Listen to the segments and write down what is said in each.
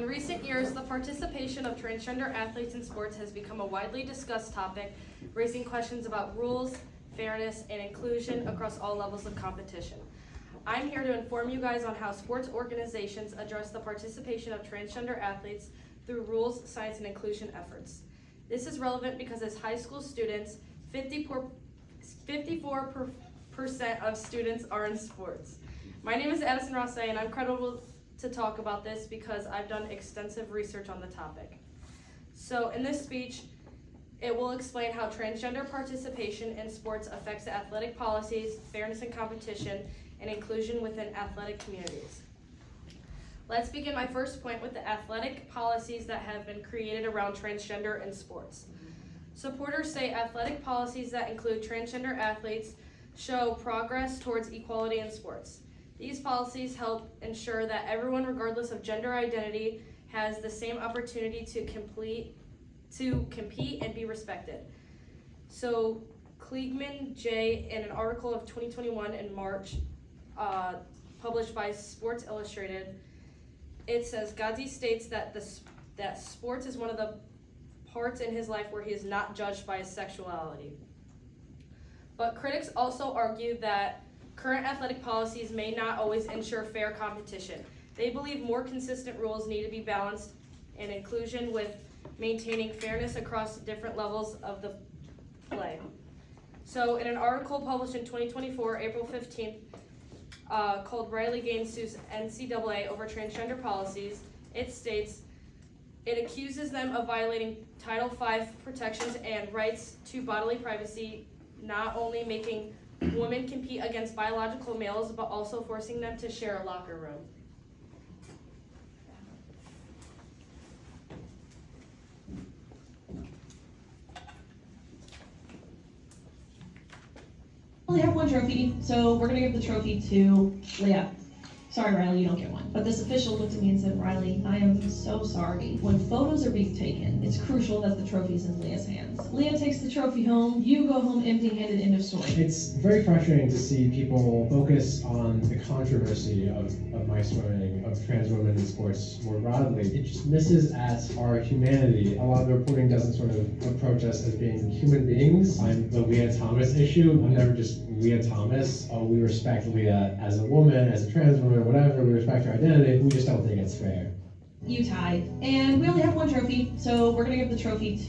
recent years, the participation of transgender athletes in sports has become a widely discussed topic, raising questions about rules, fairness, and inclusion across all levels of competition. I'm here to inform you guys on how sports organizations address the participation of transgender athletes through rules, science, and inclusion efforts. This is relevant because as high school students, 54% of students are in sports. My name is Addison Rossay, and I'm credible to talk about this because I've done extensive research on the topic. So in this speech, it will explain how transgender participation in sports affects the athletic policies, fairness in competition, and inclusion within athletic communities. Let's begin my first point with the athletic policies that have been created around transgender in sports. Supporters say athletic policies that include transgender athletes show progress towards equality in sports. These policies help ensure that everyone, regardless of gender identity, has the same opportunity to compete and be respected. So Kliegman J. in an article of 2021 in March, published by Sports Illustrated, it says Gadzhi states that that sports is one of the parts in his life where he is not judged by his sexuality. But critics also argue that current athletic policies may not always ensure fair competition. They believe more consistent rules need to be balanced in inclusion with maintaining fairness across different levels of the play. So in an article published in 2024, April 15th, called Riley Gaines Sues NCAA over transgender policies, it states, it accuses them of violating Title V protections and rights to bodily privacy, not only making women compete against biological males, but also forcing them to share a locker room. We have one trophy, so we're gonna give the trophy to Leah. Sorry, Riley, you don't get one. But this official looked at me and said, Riley, I am so sorry. When photos are being taken, it's crucial that the trophy's in Leah's hands. Leah takes the trophy home, you go home empty-handed, end of story. It's very frustrating to see people focus on the controversy of my swimming, of trans women in sports more broadly. It just misses at our humanity. A lot of the reporting doesn't sort of approach us as being human beings. I'm the Leah Thomas issue. I'm never just Leah Thomas. We respect Leah as a woman, as a trans woman, whatever. We respect her identity. We just don't think it's fair. You tied. And we only have one trophy, so we're gonna give the trophy to...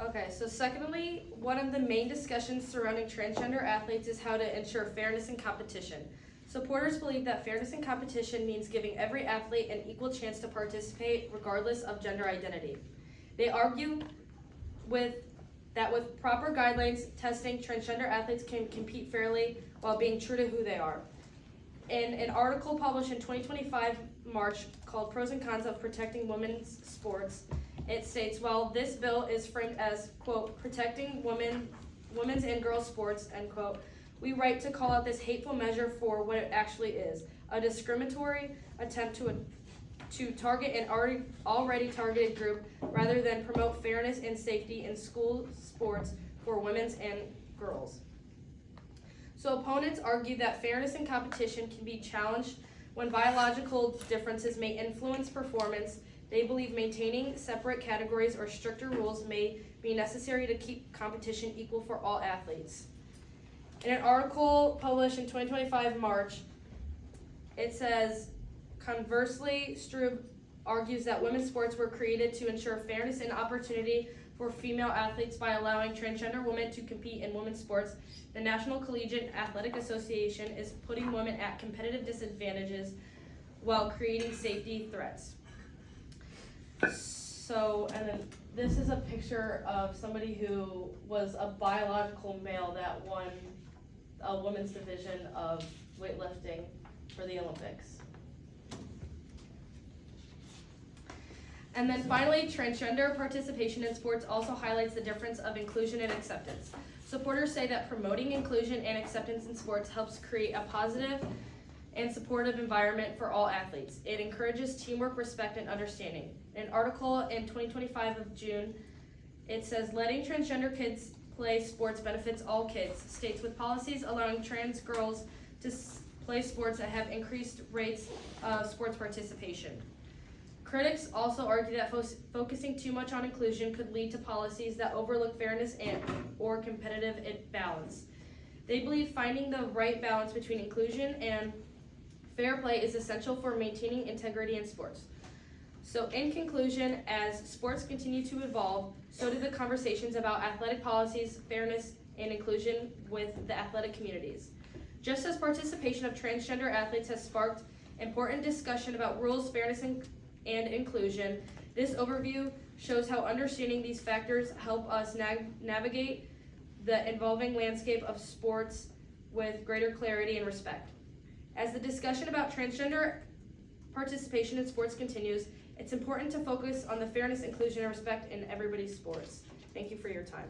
Okay, so secondly, one of the main discussions surrounding transgender athletes is how to ensure fairness in competition. Supporters believe that fairness in competition means giving every athlete an equal chance to participate regardless of gender identity. They argue that with proper guidelines, testing, transgender athletes can compete fairly while being true to who they are. In an article published in 2025 March called Pros and Cons of Protecting Women's Sports, it states, while this bill is framed as, quote, protecting women's and girls' sports, end quote, we write to call out this hateful measure for what it actually is, a discriminatory attempt to target an already targeted group rather than promote fairness and safety in school sports for women's and girls. So opponents argue that fairness in competition can be challenged when biological differences may influence performance. They believe maintaining separate categories or stricter rules may be necessary to keep competition equal for all athletes. In an article published in 2025 March, it says, conversely, Strub argues that women's sports were created to ensure fairness and opportunity for female athletes by allowing transgender women to compete in women's sports. The National Collegiate Athletic Association is putting women at competitive disadvantages while creating safety threats. So, and then this is a picture of somebody who was a biological male that won a women's division of weightlifting for the Olympics. And then finally, transgender participation in sports also highlights the difference of inclusion and acceptance. Supporters say that promoting inclusion and acceptance in sports helps create a positive and supportive environment for all athletes. It encourages teamwork, respect, and understanding. In an article in 2025 of June, it says, letting transgender kids play sports benefits all kids, states with policies allowing trans girls to play sports that have increased rates of sports participation. Critics also argue that focusing too much on inclusion could lead to policies that overlook fairness or competitive balance. They believe finding the right balance between inclusion and fair play is essential for maintaining integrity in sports. So in conclusion, as sports continue to evolve, so do the conversations about athletic policies, fairness, and inclusion with the athletic communities. Just as participation of transgender athletes has sparked important discussion about rules, fairness, and inclusion, this overview shows how understanding these factors help us navigate the evolving landscape of sports with greater clarity and respect. As the discussion about transgender participation in sports continues, it's important to focus on the fairness, inclusion, and respect in everybody's sports. Thank you for your time.